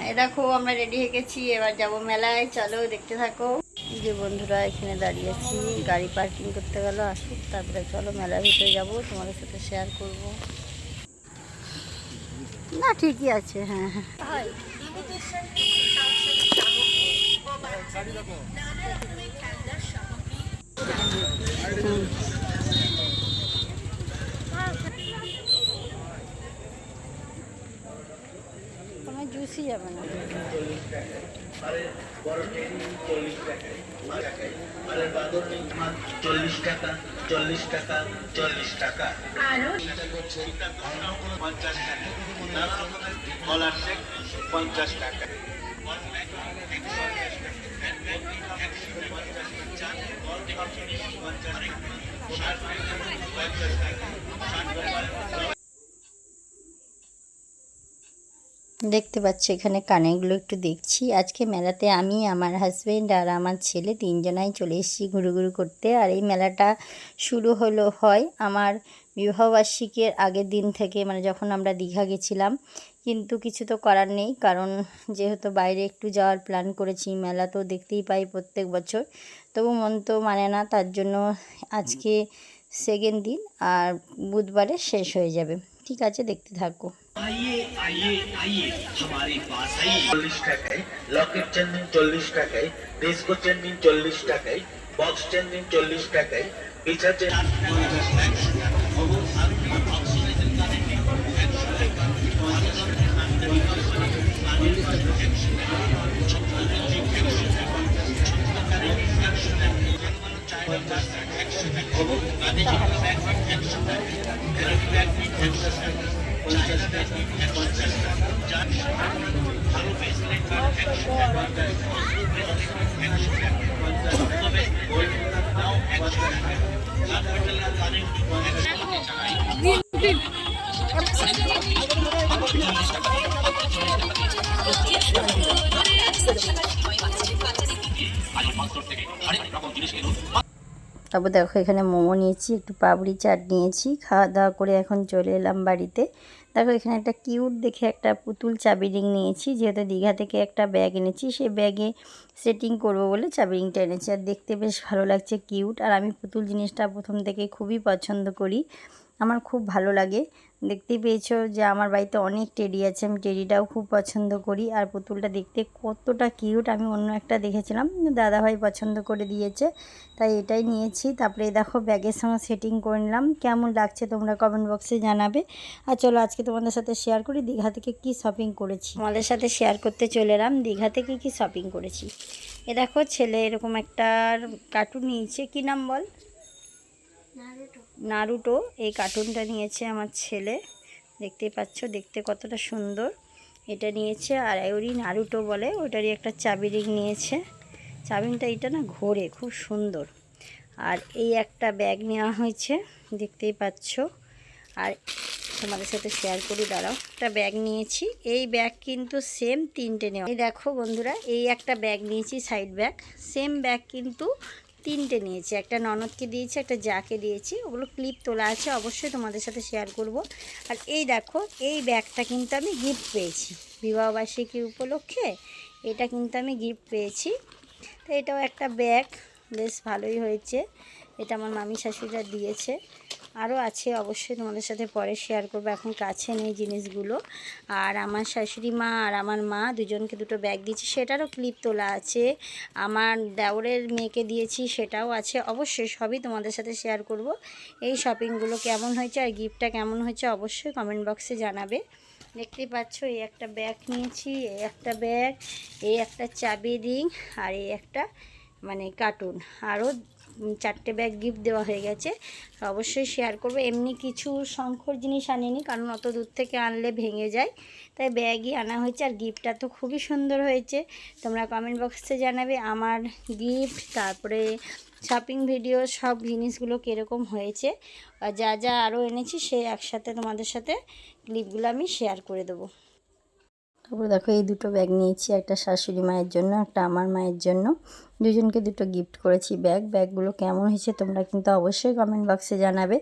এ দেখো আমরা রেডি হয়ে গেছি, এবার যাব মেলায়, চলো দেখতে থাকো। যে বন্ধুরা এখানে দাঁড়িয়েছি, গাড়ি পার্কিং করতে গেল, আসুক তারপরে চলো মেলার ভিতরে যাব, তোমাদের সাথে শেয়ার করব। না ঠিকই আছে, হ্যাঁ হ্যাঁ কোনো জুসই যাবে না। দেখতে পাচ্ছি এখানে কানেরগুলো একটু দেখছি। আজকে মেলাতে আমি, আমার হাজব্যান্ড আর আমার ছেলে তিনজনাই চলে এসেছি ঘুরু করতে। আর এই মেলাটা শুরু হয় আমার বিবাহবার্ষিকীর আগের দিন থেকে, মানে যখন আমরা দীঘা গেছিলাম। কিন্তু কিছু তো করার নেই, কারণ যেহেতু বাইরে একটু যাওয়ার প্ল্যান করেছি, মেলা তো দেখতেই পাই প্রত্যেক বছর, তবু মন তো মানে না। তার জন্য আজকে সেকেন্ড দিন, আর বুধবারে শেষ হয়ে যাবে। ঠিক আছে, দেখতে থাকো। आइए आइए आइए हमारे पास आइए 40 টাকায় লকেট চেনদিন 40 টাকায় ডিস্কো চেনদিন 40 টাকায় বক্স চেনদিন 40 টাকায় পিছা তারপর দেখো এখানে মোমো নিয়েছি, একটু পাপড়ি চাট নিয়েছি, খাওয়া দাওয়া করে এখন চলে এলাম বাড়িতে। দেখো এখানে একটা কিউট দেখে একটা পুতুল চাবি রিং নিয়েছি, যেহেতু দীঘা থেকে একটা ব্যাগ এনেছি, সেই ব্যাগে সেটিং করব বলে চাবি রিংটা এনেছি। আর দেখতে বেশ ভালো লাগছে, কিউট। আর আমি পুতুল জিনিসটা প্রথম থেকে খুবই পছন্দ করি, আমার খুব ভালো লাগে। দেখতেই পেয়েছো যে আমার বাড়িতে অনেক টেডি আছে, আমি টেডিটাও খুব পছন্দ করি। আর পুতুলটা দেখতে কতটা কিউট, আমি অন্য একটা দেখেছিলাম, দাদাভাই পছন্দ করে দিয়েছে, তাই এটাই নিয়েছি। তারপরে দেখো ব্যাগের সঙ্গে সেটিং করে নিলাম। কেমন লাগছে তোমরা কমেন্ট বক্সে জানাবে। আর চলো আজকে তোমাদের সাথে শেয়ার করি দীঘা থেকে কি শপিং করেছি। তোমাদের সাথে শেয়ার করতে চলে এলাম দীঘা থেকে কি শপিং করেছি। এ দেখো ছেলে এরকম একটা কার্টুন নিয়েছে, কি নাম বল? নারুটো। এই কার্টুনটা নিয়েছে আমার ছেলে, দেখতেই পাচ্ছ দেখতে কতটা সুন্দর। এটা নিয়েছে। আর ওরই নারুটো বলে, ওটারই একটা চাবি রিং নিয়েছে। চাবিটা এটা না ঘোরে, খুব সুন্দর। আর এই একটা ব্যাগ নেওয়া হয়েছে, দেখতেই পাচ্ছ। আর তোমাদের সাথে শেয়ার করি, দাঁড়াও। একটা ব্যাগ নিয়েছি, এই ব্যাগ কিন্তু সেম তিনটে নেওয়া। এই দেখো বন্ধুরা, এই একটা ব্যাগ নিয়েছি সাইড ব্যাগ, সেম ব্যাগ কিন্তু তিনটে নিয়েছি। একটা ননদকে দিয়েছি, একটা যাকে দিয়েছি, ওগুলো ক্লিপ তোলা আছে, অবশ্যই তোমাদের সাথে শেয়ার করব। আর এই দেখো এই ব্যাগটা কিন্তু আমি গিফট পেয়েছি বিবাহবার্ষিকী উপলক্ষে, এটা কিন্তু আমি গিফট পেয়েছি। তো এটাও একটা ব্যাগ, বেশ ভালোই হয়েছে। এটা আমার মামি শাশুড়িরা দিয়েছে। আরও আছে, অবশ্যই তোমাদের সাথে পরে শেয়ার করবো, এখন কাছে নেই জিনিসগুলো। আর আমার শাশুড়ি মা আর আমার মা দুজনকে দুটো ব্যাগ দিয়েছি, সেটারও ক্লিপ তোলা আছে। আমার দেওরের মেয়েকে দিয়েছি, সেটাও আছে, অবশ্যই সবই তোমাদের সাথে শেয়ার করব। এই শপিংগুলো কেমন হয়েছে আর গিফটটা কেমন হয়েছে অবশ্যই কমেন্ট বক্সে জানাবে। দেখতেই পাচ্ছ এই একটা ব্যাগ নিয়েছি, এই একটা ব্যাগ, এই একটা চাবি রিং, আর এই একটা মানে কার্টুন। আরও চারটে ব্যাগ গিফট দেওয়া হয়ে গেছে, অবশ্যই শেয়ার করবো। এমনি কিছু শঙ্কর জিনিস আনিনি, কারণ অত দূর থেকে আনলে ভেঙে যায়, তাই ব্যাগই আনা হয়েছে। আর গিফটটা তো খুবই সুন্দর হয়েছে, তোমরা কমেন্ট বক্সে জানাবে আমার গিফট, তারপরে শপিং ভিডিও সব জিনিসগুলো কীরকম হয়েছে। আর যা যা আরও এনেছি সে একসাথে তোমাদের সাথে ক্লিপগুলো আমি শেয়ার করে দেবো। তারপরে দেখো এই দুটো ব্যাগ নিয়েছি, একটা শাশুড়ি মায়ের জন্য, একটা আমার মায়ের জন্য, দুজনকে দুটো গিফট করেছি ব্যাগগুলো কেমন হয়েছে তোমরা কিন্তু অবশ্যই কমেন্ট বক্সে জানাবে।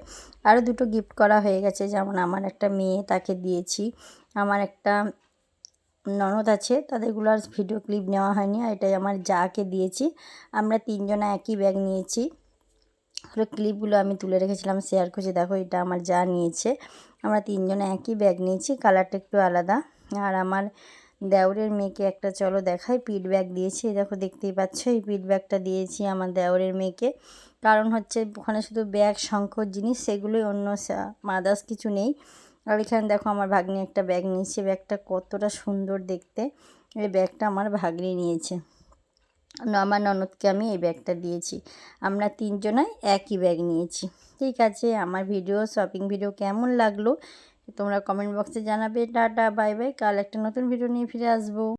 আরও দুটো গিফট করা হয়ে গেছে, যেমন আমার একটা মেয়ে, তাকে দিয়েছি। আমার একটা ননদ আছে তাদেরগুলো আর ভিডিও ক্লিপ নেওয়া হয়নি, আর এটাই আমার যাকে দিয়েছি। আমরা তিনজনা একই ব্যাগ নিয়েছি। ক্লিপগুলো আমি তুলে রেখেছিলাম, শেয়ার করছি। দেখো এটা আমার যা নিয়েছে, আমরা তিনজনে একই ব্যাগ নিয়েছি, কালারটা একটু আলাদা। আর আমার দেওরের মেয়েকে একটা চলো দেখাই, পিট ব্যাগ দিয়েছি। এই দেখো দেখতেই পাচ্ছ, এই পিট ব্যাগটা দিয়েছি আমার দেওরের মেয়েকে। কারণ হচ্ছে ওখানে শুধু ব্যাগ শঙ্কর জিনিস, সেগুলোই, অন্য মাদার্স কিছু নেই। আর এখানে দেখো আমার ভাগ্নি একটা ব্যাগ নিয়েছে, ব্যাগটা কতটা সুন্দর দেখতে। এই ব্যাগটা আমার ভাগ্নি নিয়েছে, আমার ননদকে আমি এই ব্যাগটা দিয়েছি। আমরা তিনজনাই একই ব্যাগ নিয়েছি। ঠিক আছে, আমার ভিডিও, শপিং ভিডিও কেমন লাগলো তোমরা কমেন্ট বক্সে জানাবে। Tata, bye bye. কাল একটা নতুন ভিডিও নিয়ে ফিরে আসবো।